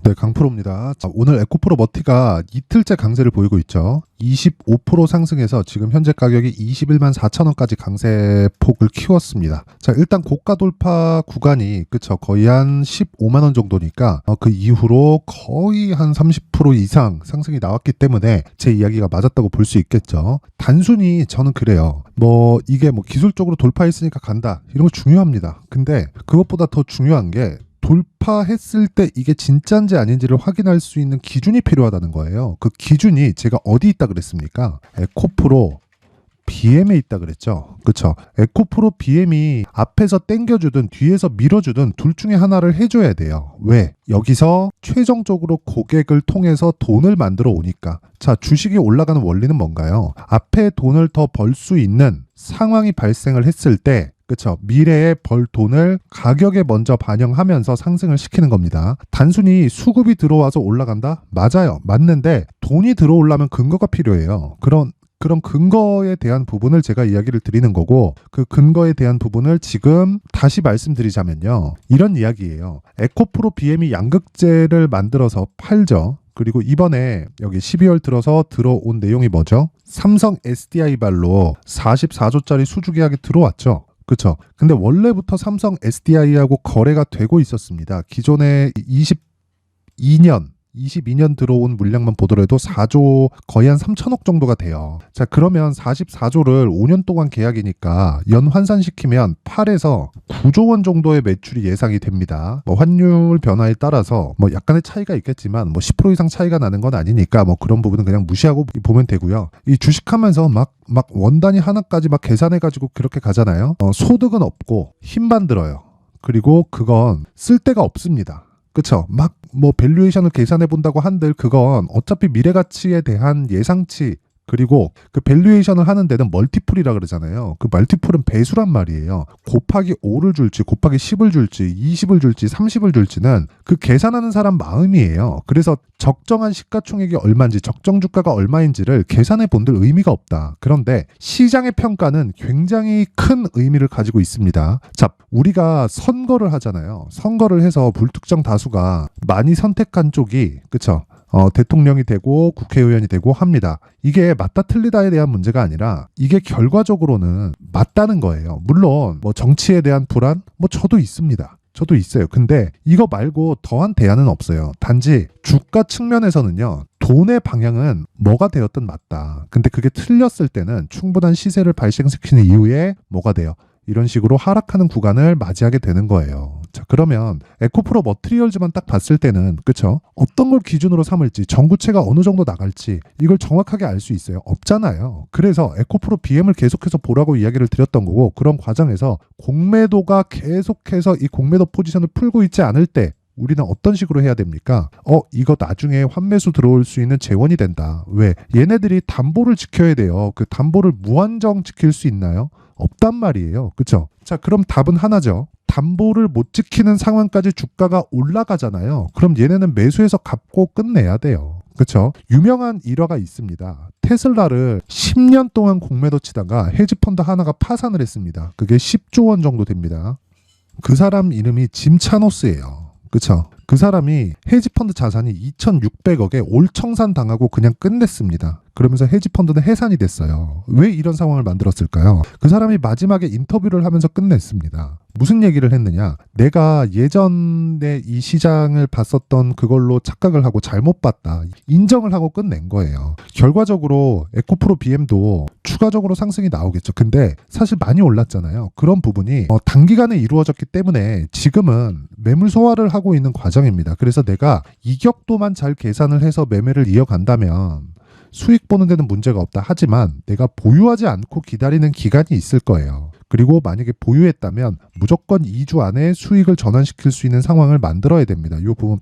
네, 강프로입니다. 자, 오늘 에코프로 머티가 이틀째 강세를 보이고 있죠. 25% 상승해서 지금 현재 가격이 21만 4천 원까지 강세폭을 키웠습니다. 자, 일단 고가 돌파 구간이 그쵸, 거의 한 15만 원 정도니까 그 이후로 거의 한 30% 이상 상승이 나왔기 때문에 제 이야기가 맞았다고 볼 수 있겠죠. 단순히 저는 그래요. 이게 기술적으로 돌파했으니까 간다, 이런 거 중요합니다. 근데 그것보다 더 중요한 게 돌파했을 때 이게 진짜인지 아닌지를 확인할 수 있는 기준이 필요하다는 거예요. 그 기준이 제가 어디 있다 그랬습니까? 에코프로 BM에 있다 그랬죠. 그쵸? 에코프로 BM이 앞에서 당겨주든 뒤에서 밀어주든 둘 중에 하나를 해줘야 돼요. 왜? 여기서 최종적으로 고객을 통해서 돈을 만들어 오니까. 자, 주식이 올라가는 원리는 뭔가요? 앞에 돈을 더 벌 수 있는 상황이 발생을 했을 때, 그쵸, 미래에 벌 돈을 가격에 먼저 반영하면서 상승을 시키는 겁니다. 단순히 수급이 들어와서 올라간다? 맞아요. 맞는데 돈이 들어오려면 근거가 필요해요. 그런 근거에 대한 부분을 제가 이야기를 드리는 거고, 그 근거에 대한 부분을 지금 다시 말씀드리자면요, 이런 이야기예요. 에코프로 BM이 양극재를 만들어서 팔죠. 그리고 이번에 여기 12월 들어서 들어온 내용이 뭐죠? 삼성 SDI 발로 44조짜리 수주 계약이 들어왔죠. 그쵸? 근데 원래부터 삼성 SDI하고 거래가 되고 있었습니다. 기존에 22년 들어온 물량만 보더라도 4조, 거의 한 3천억 정도가 돼요. 자, 그러면 44조를 5년 동안 계약이니까 연 환산시키면 8에서 9조 원 정도의 매출이 예상이 됩니다. 환율 변화에 따라서 약간의 차이가 있겠지만 10% 이상 차이가 나는 건 아니니까 그런 부분은 그냥 무시하고 보면 되고요. 이 주식하면서 막 원 단위 하나까지 계산해가지고 그렇게 가잖아요. 소득은 없고 힘만 들어요. 그리고 그건 쓸 데가 없습니다. 그쵸? 밸류에이션을 계산해 본다고 한들 그건 어차피 미래 가치에 대한 예상치, 그리고 그 밸류에이션을 하는 데는 멀티플이라 그러잖아요. 그 멀티플은 배수란 말이에요. 곱하기 5를 줄지, 곱하기 10을 줄지, 20을 줄지, 30을 줄지는 그 계산하는 사람 마음이에요. 그래서 적정한 시가총액이 얼마인지, 적정 주가가 얼마인지를 계산해 본들 의미가 없다. 그런데 시장의 평가는 굉장히 큰 의미를 가지고 있습니다. 자, 우리가 선거를 하잖아요. 선거를 해서 불특정 다수가 많이 선택한 쪽이, 그쵸? 대통령이 되고 국회의원이 되고 합니다. 이게 맞다 틀리다에 대한 문제가 아니라 이게 결과적으로는 맞다는 거예요. 물론 정치에 대한 불안 저도 있습니다. 저도 있어요. 근데 이거 말고 더한 대안은 없어요. 단지 주가 측면에서는요, 돈의 방향은 뭐가 되었든 맞다. 근데 그게 틀렸을 때는 충분한 시세를 발생시키는 이후에 뭐가 돼요? 이런 식으로 하락하는 구간을 맞이하게 되는 거예요. 자, 그러면 에코프로 머티리얼즈만 딱 봤을 때는, 그쵸? 어떤 걸 기준으로 삼을지, 전구체가 어느 정도 나갈지 이걸 정확하게 알 수 있어요? 없잖아요. 그래서 에코프로 BM을 계속해서 보라고 이야기를 드렸던 거고, 그런 과정에서 공매도가 계속해서 이 공매도 포지션을 풀고 있지 않을 때 우리는 어떤 식으로 해야 됩니까? 이거 나중에 환매수 들어올 수 있는 재원이 된다. 왜? 얘네들이 담보를 지켜야 돼요. 그 담보를 무한정 지킬 수 있나요? 없단 말이에요. 그쵸? 자, 그럼 답은 하나죠. 담보를 못 지키는 상황까지 주가가 올라가잖아요. 그럼 얘네는 매수해서 갚고 끝내야 돼요. 그쵸? 유명한 일화가 있습니다. 테슬라를 10년 동안 공매도 치다가 헤지펀드 하나가 파산을 했습니다. 그게 10조 원 정도 됩니다. 그 사람 이름이 짐 차노스예요. 그쵸? 그 사람이 헤지펀드 자산이 2,600억에 올청산 당하고 그냥 끝냈습니다. 그러면서 헤지펀드는 해산이 됐어요. 왜 이런 상황을 만들었을까요? 그 사람이 마지막에 인터뷰를 하면서 끝냈습니다. 무슨 얘기를 했느냐? 내가 예전에 이 시장을 봤었던 그걸로 착각을 하고 잘못 봤다. 인정을 하고 끝낸 거예요. 결과적으로 에코프로 BM도 추가적으로 상승이 나오겠죠. 근데 사실 많이 올랐잖아요. 그런 부분이 단기간에 이루어졌기 때문에 지금은 매물 소화를 하고 있는 과정입니다. 그래서 내가 이격도만 잘 계산을 해서 매매를 이어간다면 수익 보는 데는 문제가 없다. 하지만 내가 보유하지 않고 기다리는 기간이 있을 거예요. 그리고 만약에 보유했다면 무조건 2주 안에 수익을 전환시킬 수 있는 상황을 만들어야 됩니다. 이 부분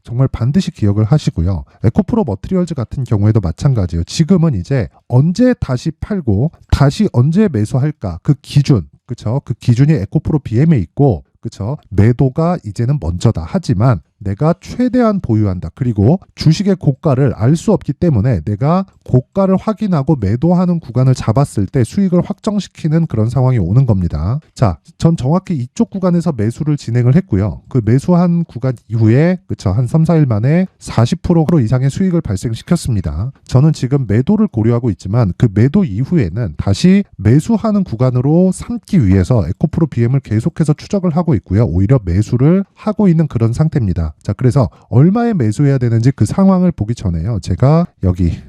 정말 반드시 기억을 하시고요. 에코프로 머티리얼즈 같은 경우에도 마찬가지예요. 지금은 이제 언제 다시 팔고 다시 언제 매수할까? 그 기준, 그쵸? 그 기준이 에코프로 BM에 있고, 그쵸? 매도가 이제는 먼저다. 하지만 내가 최대한 보유한다. 그리고 주식의 고가를 알 수 없기 때문에 내가 고가를 확인하고 매도하는 구간을 잡았을 때 수익을 확정시키는 그런 상황이 오는 겁니다. 자, 전 정확히 이쪽 구간에서 매수를 진행을 했고요. 그 매수한 구간 이후에 그쵸, 한 3, 4일 만에 40% 이상의 수익을 발생시켰습니다. 저는 지금 매도를 고려하고 있지만 그 매도 이후에는 다시 매수하는 구간으로 삼기 위해서 에코프로 BM을 계속해서 추적을 하고 있고요. 오히려 매수를 하고 있는 그런 상태입니다. 자, 그래서 얼마에 매수해야 되는지 그 상황을 보기 전에요. 제가 여기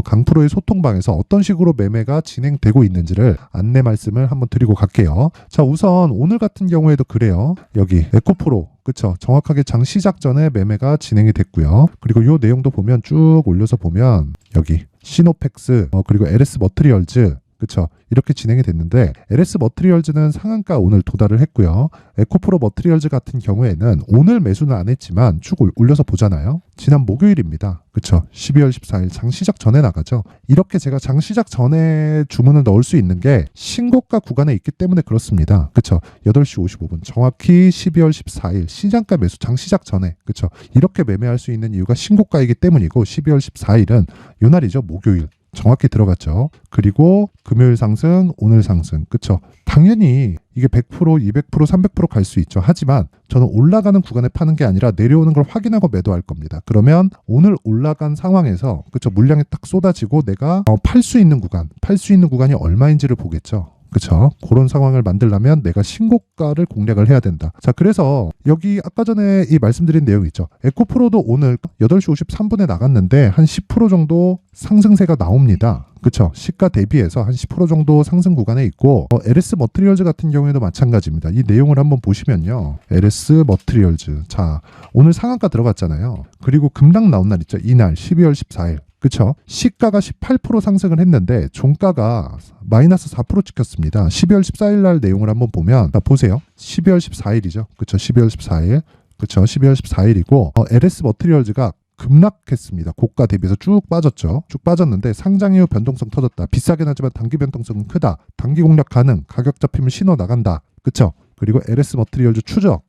강프로의 소통방에서 어떤 식으로 매매가 진행되고 있는지를 안내 말씀을 한번 드리고 갈게요. 자, 우선 오늘 같은 경우에도 그래요. 여기 에코프로 그쵸, 정확하게 장 시작 전에 매매가 진행이 됐고요. 그리고 이 내용도 보면 쭉 올려서 보면 여기 시노펙스 그리고 LS 머트리얼즈 그쵸, 이렇게 진행이 됐는데 LS 머트리얼즈는 상한가 오늘 도달을 했고요. 에코프로 머트리얼즈 같은 경우에는 오늘 매수는 안 했지만 쭉 올려서 보잖아요. 지난 목요일입니다. 그쵸, 12월 14일 장 시작 전에 나가죠. 이렇게 제가 장 시작 전에 주문을 넣을 수 있는 게 신고가 구간에 있기 때문에 그렇습니다. 그쵸, 8시 55분 정확히 12월 14일 시장가 매수 장 시작 전에 그쵸, 이렇게 매매할 수 있는 이유가 신고가이기 때문이고 12월 14일은 요 날이죠. 목요일 정확히 들어갔죠. 그리고 금요일 상승, 오늘 상승. 그쵸? 당연히 이게 100%, 200%, 300% 갈 수 있죠. 하지만 저는 올라가는 구간에 파는 게 아니라 내려오는 걸 확인하고 매도할 겁니다. 그러면 오늘 올라간 상황에서 그쵸? 물량이 딱 쏟아지고 내가 팔 수 있는 구간이 얼마인지를 보겠죠. 그쵸? 그런 상황을 만들려면 내가 신고가를 공략을 해야 된다. 자, 그래서 여기 아까 전에 이 말씀드린 내용 있죠. 에코프로도 오늘 8시 53분에 나갔는데 한 10% 정도 상승세가 나옵니다. 그쵸? 시가 대비해서 한 10% 정도 상승 구간에 있고 LS 머트리얼즈 같은 경우에도 마찬가지입니다. 이 내용을 한번 보시면요. LS 머트리얼즈 자, 오늘 상한가 들어갔잖아요. 그리고 급락 나온 날 있죠. 이날 12월 14일 그쵸? 시가가 18% 상승을 했는데 종가가 마이너스 4% 찍혔습니다. 12월 14일 날 내용을 한번 보면 보세요. 12월 14일이죠. 그쵸? 12월 14일 그쵸? 12월 14일이고 LS 머트리얼즈가 급락했습니다. 고가 대비해서 쭉 빠졌죠. 쭉 빠졌는데 상장 이후 변동성 터졌다. 비싸긴 하지만 단기 변동성은 크다. 단기 공략 가능. 가격 잡히면 신호 나간다. 그쵸? 그리고 LS 머트리얼즈 추적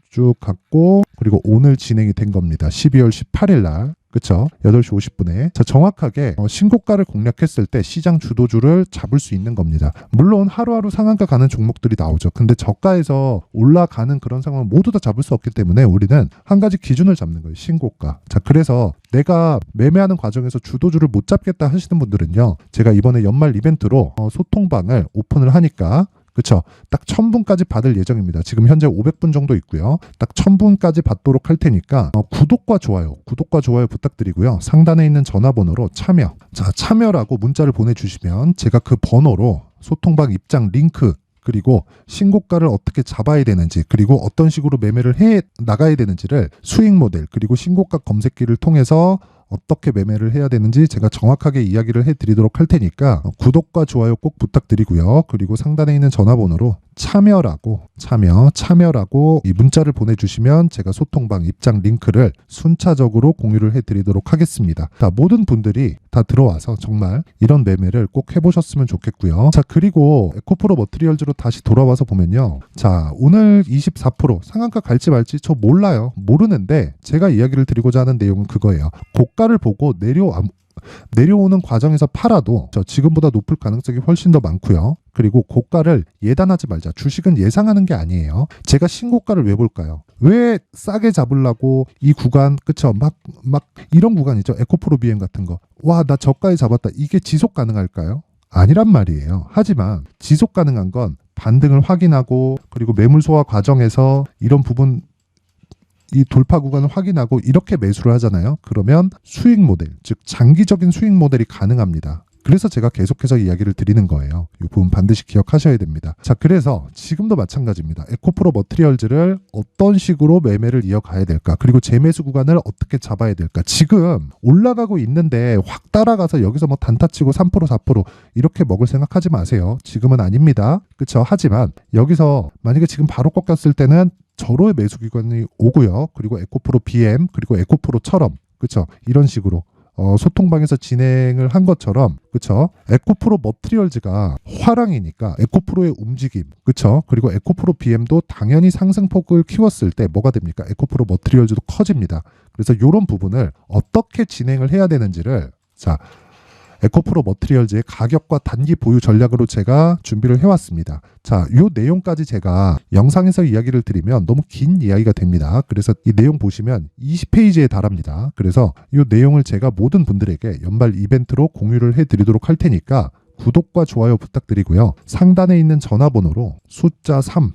쭉 갔고 그리고 오늘 진행이 된 겁니다. 12월 18일 날 그쵸? 8시 50분에 자, 정확하게 신고가를 공략했을 때 시장 주도주를 잡을 수 있는 겁니다. 물론 하루하루 상한가 가는 종목들이 나오죠. 근데 저가에서 올라가는 그런 상황을 모두 다 잡을 수 없기 때문에 우리는 한 가지 기준을 잡는 거예요. 신고가. 자, 그래서 내가 매매하는 과정에서 주도주를 못 잡겠다 하시는 분들은요. 제가 이번에 연말 이벤트로 소통방을 오픈을 하니까 그쵸? 딱 1000분까지 받을 예정입니다. 지금 현재 500분 정도 있고요. 딱 1000분까지 받도록 할 테니까 구독과 좋아요 부탁드리고요. 상단에 있는 전화번호로 참여라고 문자를 보내주시면 제가 그 번호로 소통방 입장 링크 그리고 신고가를 어떻게 잡아야 되는지 그리고 어떤 식으로 매매를 해 나가야 되는지를 수익 모델 그리고 신고가 검색기를 통해서 어떻게 매매를 해야 되는지 제가 정확하게 이야기를 해드리도록 할 테니까 구독과 좋아요 꼭 부탁드리고요. 그리고 상단에 있는 전화번호로 참여라고 이 문자를 보내주시면 제가 소통방 입장 링크를 순차적으로 공유를 해드리도록 하겠습니다. 자, 모든 분들이 다 들어와서 정말 이런 매매를 꼭 해보셨으면 좋겠고요. 자, 그리고 에코프로 머트리얼즈로 다시 돌아와서 보면요. 자, 오늘 24% 상한가 갈지 말지 저 몰라요. 모르는데 제가 이야기를 드리고자 하는 내용은 그거예요. 고가를 보고 내려오는 과정에서 팔아도 지금보다 높을 가능성이 훨씬 더 많고요. 그리고 고가를 예단하지 말자. 주식은 예상하는 게 아니에요. 제가 신고가를 왜 볼까요? 왜 싸게 잡으려고 이 구간 그쵸? 막 이런 구간이죠. 에코프로 BM 같은 거. 와, 나 저가에 잡았다. 이게 지속 가능할까요? 아니란 말이에요. 하지만 지속 가능한 건 반등을 확인하고 그리고 매물 소화 과정에서 이런 부분 이 돌파 구간을 확인하고 이렇게 매수를 하잖아요. 그러면 수익 모델, 즉 장기적인 수익 모델이 가능합니다. 그래서 제가 계속해서 이야기를 드리는 거예요. 이 부분 반드시 기억하셔야 됩니다. 자, 그래서 지금도 마찬가지입니다. 에코프로 머트리얼즈를 어떤 식으로 매매를 이어가야 될까? 그리고 재매수 구간을 어떻게 잡아야 될까? 지금 올라가고 있는데 확 따라가서 여기서 뭐 단타치고 3%, 4% 이렇게 먹을 생각하지 마세요. 지금은 아닙니다. 그렇죠? 하지만 여기서 만약에 지금 바로 꺾였을 때는 절호의 매수 기관이 오고요. 그리고 에코프로 BM 그리고 에코프로처럼 그렇죠? 이런 식으로 소통방에서 진행을 한 것처럼, 그쵸? 에코프로 머티리얼즈가 화랑이니까 에코프로의 움직임, 그쵸? 그리고 에코프로 BM도 당연히 상승폭을 키웠을 때 뭐가 됩니까? 에코프로 머티리얼즈도 커집니다. 그래서 이런 부분을 어떻게 진행을 해야 되는지를, 자, 에코프로 머티리얼즈의 가격과 단기 보유 전략으로 제가 준비를 해왔습니다. 자, 이 내용까지 제가 영상에서 이야기를 드리면 너무 긴 이야기가 됩니다. 그래서 이 내용 보시면 20페이지에 달합니다. 그래서 이 내용을 제가 모든 분들에게 연말 이벤트로 공유를 해드리도록 할 테니까 구독과 좋아요 부탁드리고요. 상단에 있는 전화번호로 숫자 3,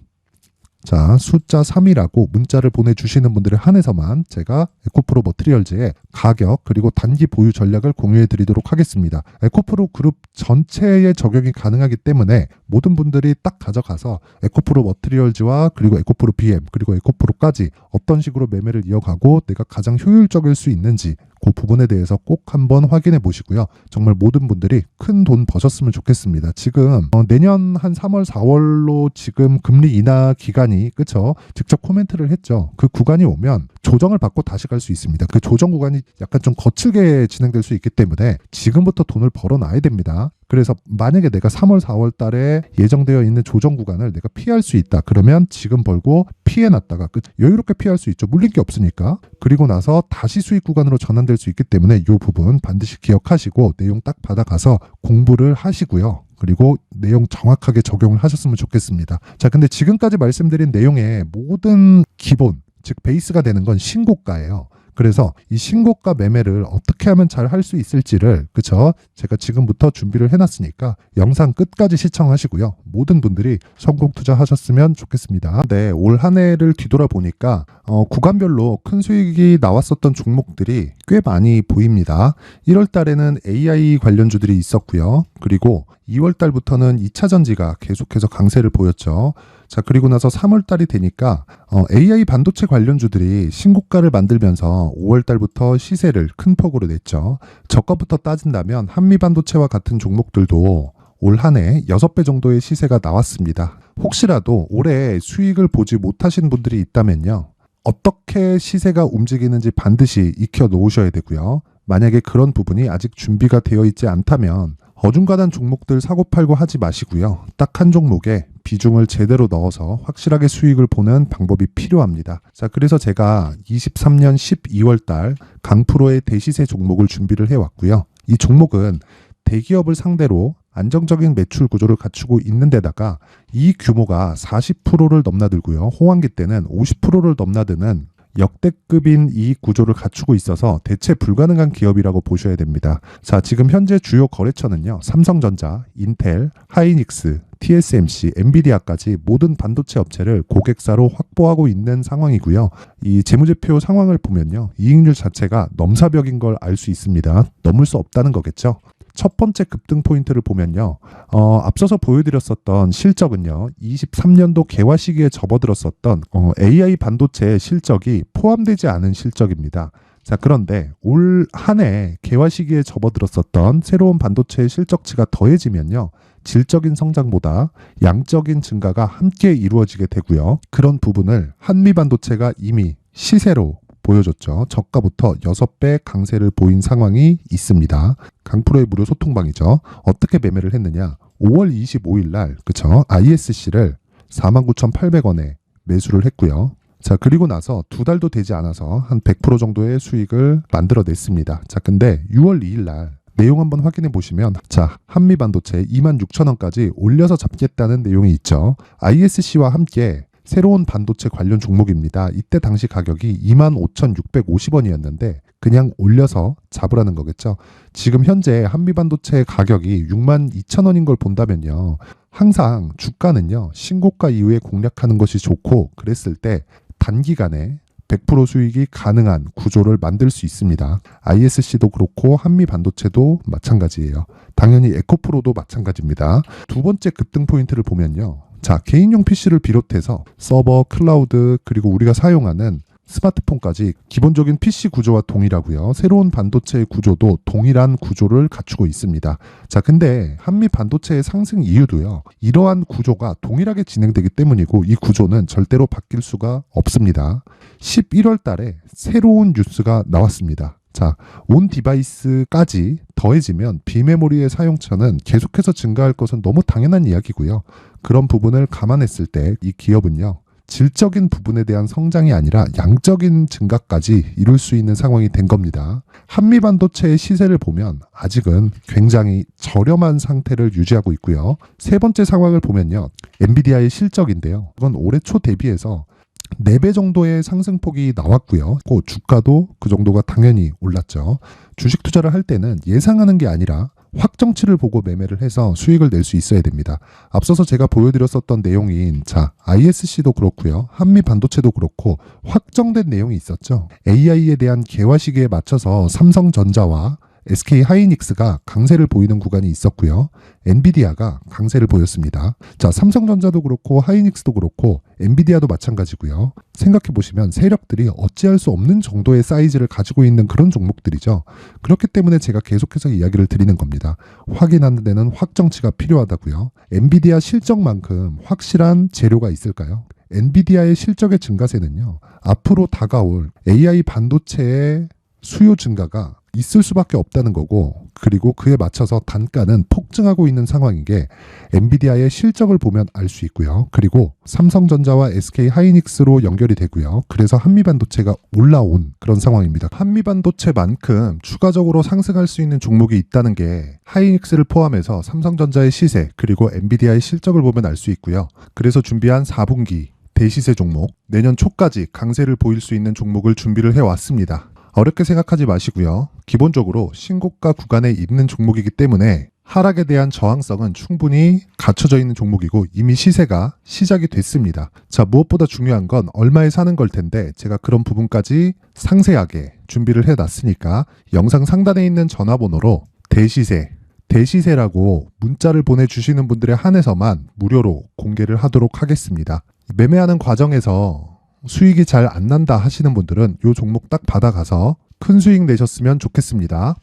자, 숫자 3이라고 문자를 보내주시는 분들을 한해서만 제가 에코프로 머티리얼즈의 가격 그리고 단기 보유 전략을 공유해 드리도록 하겠습니다. 에코프로 그룹 전체에 적용이 가능하기 때문에 모든 분들이 딱 가져가서 에코프로 머티리얼즈와 그리고 에코프로 BM 그리고 에코프로까지 어떤 식으로 매매를 이어가고 내가 가장 효율적일 수 있는지 그 부분에 대해서 꼭 한번 확인해 보시고요. 정말 모든 분들이 큰 돈 버셨으면 좋겠습니다. 지금 내년 한 3월, 4월로 지금 금리 인하 기간이, 그쵸? 직접 코멘트를 했죠. 그 구간이 오면 조정을 받고 다시 갈 수 있습니다. 그 조정 구간이 약간 좀 거칠게 진행될 수 있기 때문에 지금부터 돈을 벌어놔야 됩니다. 그래서 만약에 내가 3월, 4월 달에 예정되어 있는 조정 구간을 내가 피할 수 있다. 그러면 지금 벌고 피해놨다가 여유롭게 피할 수 있죠. 물린 게 없으니까. 그리고 나서 다시 수익 구간으로 전환될 수 있기 때문에 이 부분 반드시 기억하시고 내용 딱 받아가서 공부를 하시고요. 그리고 내용 정확하게 적용을 하셨으면 좋겠습니다. 자, 근데 지금까지 말씀드린 내용의 모든 기본, 즉 베이스가 되는 건 신고가예요. 그래서 이 신고가 매매를 어떻게 하면 잘 할 수 있을지를, 그쵸? 제가 지금부터 준비를 해놨으니까 영상 끝까지 시청하시고요. 모든 분들이 성공 투자하셨으면 좋겠습니다. 네, 올 한 해를 뒤돌아보니까 구간별로 큰 수익이 나왔었던 종목들이 꽤 많이 보입니다. 1월 달에는 AI 관련주들이 있었고요. 그리고 2월 달부터는 2차 전지가 계속해서 강세를 보였죠. 자, 그리고 나서 3월 달이 되니까 AI 반도체 관련주들이 신고가를 만들면서 5월 달부터 시세를 큰 폭으로 냈죠. 저가부터 따진다면 한미 반도체와 같은 종목들도 올 한 해 6배 정도의 시세가 나왔습니다. 혹시라도 올해 수익을 보지 못하신 분들이 있다면요. 어떻게 시세가 움직이는지 반드시 익혀 놓으셔야 되고요. 만약에 그런 부분이 아직 준비가 되어 있지 않다면 어중간한 종목들 사고팔고 하지 마시고요. 딱 한 종목에 비중을 제대로 넣어서 확실하게 수익을 보는 방법이 필요합니다. 자, 그래서 제가 23년 12월 달 강프로의 대시세 종목을 준비를 해왔고요. 이 종목은 대기업을 상대로 안정적인 매출 구조를 갖추고 있는 데다가 이 규모가 40%를 넘나들고요. 호황기 때는 50%를 넘나드는 역대급인 이익 구조를 갖추고 있어서 대체 불가능한 기업이라고 보셔야 됩니다. 자, 지금 현재 주요 거래처는요. 삼성전자, 인텔, 하이닉스, TSMC, 엔비디아까지 모든 반도체 업체를 고객사로 확보하고 있는 상황이고요. 이 재무제표 상황을 보면요. 이익률 자체가 넘사벽인 걸 알 수 있습니다. 넘을 수 없다는 거겠죠. 첫 번째 급등 포인트를 보면요. 앞서서 보여드렸었던 실적은요. 23년도 개화 시기에 접어들었었던 AI 반도체 실적이 포함되지 않은 실적입니다. 자, 그런데 올 한 해 개화 시기에 접어들었었던 새로운 반도체의 실적치가 더해지면요. 질적인 성장보다 양적인 증가가 함께 이루어지게 되고요. 그런 부분을 한미 반도체가 이미 시세로 보여줬죠. 저가부터 6배 강세를 보인 상황이 있습니다. 강프로의 무료 소통방이죠. 어떻게 매매를 했느냐. 5월 25일 날, 그쵸? ISC를 49,800원에 매수를 했고요. 자, 그리고 나서 2달도 되지 않아서 한 100% 정도의 수익을 만들어냈습니다. 자, 근데 6월 2일 날 내용 한번 확인해 보시면, 자, 한미 반도체 26,000원까지 올려서 잡겠다는 내용이 있죠. ISC와 함께 새로운 반도체 관련 종목입니다. 이때 당시 가격이 25,650원이었는데 그냥 올려서 잡으라는 거겠죠. 지금 현재 한미 반도체 가격이 62,000원인 걸 본다면요. 항상 주가는요. 신고가 이후에 공략하는 것이 좋고 그랬을 때 단기간에 100% 수익이 가능한 구조를 만들 수 있습니다. ISC도 그렇고 한미 반도체도 마찬가지예요. 당연히 에코프로도 마찬가지입니다. 두 번째 급등 포인트를 보면요. 자, 개인용 PC를 비롯해서 서버, 클라우드, 그리고 우리가 사용하는 스마트폰까지 기본적인 PC 구조와 동일하고요. 새로운 반도체의 구조도 동일한 구조를 갖추고 있습니다. 자, 근데 한미 반도체의 상승 이유도요. 이러한 구조가 동일하게 진행되기 때문이고 이 구조는 절대로 바뀔 수가 없습니다. 11월 달에 새로운 뉴스가 나왔습니다. 자, 온 디바이스까지 더해지면 비메모리의 사용처는 계속해서 증가할 것은 너무 당연한 이야기고요. 그런 부분을 감안했을 때 이 기업은요, 질적인 부분에 대한 성장이 아니라 양적인 증가까지 이룰 수 있는 상황이 된 겁니다. 한미 반도체의 시세를 보면 아직은 굉장히 저렴한 상태를 유지하고 있고요. 세 번째 상황을 보면요, 엔비디아의 실적인데요. 이건 올해 초 대비해서 4배 정도의 상승폭이 나왔고요. 그 주가도 그 정도가 당연히 올랐죠. 주식 투자를 할 때는 예상하는 게 아니라 확정치를 보고 매매를 해서 수익을 낼 수 있어야 됩니다. 앞서서 제가 보여드렸었던 내용인 ISC도 그렇고요. 한미 반도체도 그렇고 확정된 내용이 있었죠. AI에 대한 개화 시기에 맞춰서 삼성전자와 SK 하이닉스가 강세를 보이는 구간이 있었고요. 엔비디아가 강세를 보였습니다. 자, 삼성전자도 그렇고 하이닉스도 그렇고 엔비디아도 마찬가지고요. 생각해 보시면 세력들이 어찌할 수 없는 정도의 사이즈를 가지고 있는 그런 종목들이죠. 그렇기 때문에 제가 계속해서 이야기를 드리는 겁니다. 확인하는 데는 확정치가 필요하다고요. 엔비디아 실적만큼 확실한 재료가 있을까요? 엔비디아의 실적의 증가세는요, 앞으로 다가올 AI 반도체의 수요 증가가 있을 수밖에 없다는 거고, 그리고 그에 맞춰서 단가는 폭증하고 있는 상황인 게 엔비디아의 실적을 보면 알 수 있고요. 그리고 삼성전자와 SK 하이닉스로 연결이 되고요. 그래서 한미반도체가 올라온 그런 상황입니다. 한미반도체만큼 추가적으로 상승할 수 있는 종목이 있다는 게 하이닉스를 포함해서 삼성전자의 시세 그리고 엔비디아의 실적을 보면 알 수 있고요. 그래서 준비한 4분기 대시세 종목, 내년 초까지 강세를 보일 수 있는 종목을 준비를 해왔습니다. 어렵게 생각하지 마시고요. 기본적으로 신고가 구간에 있는 종목이기 때문에 하락에 대한 저항성은 충분히 갖춰져 있는 종목이고 이미 시세가 시작이 됐습니다. 자, 무엇보다 중요한 건 얼마에 사는 걸 텐데 제가 그런 부분까지 상세하게 준비를 해놨으니까 영상 상단에 있는 전화번호로 대시세라고 문자를 보내주시는 분들에 한해서만 무료로 공개를 하도록 하겠습니다. 매매하는 과정에서 수익이 잘 안 난다 하시는 분들은 이 종목 딱 받아가서 큰 수익 내셨으면 좋겠습니다.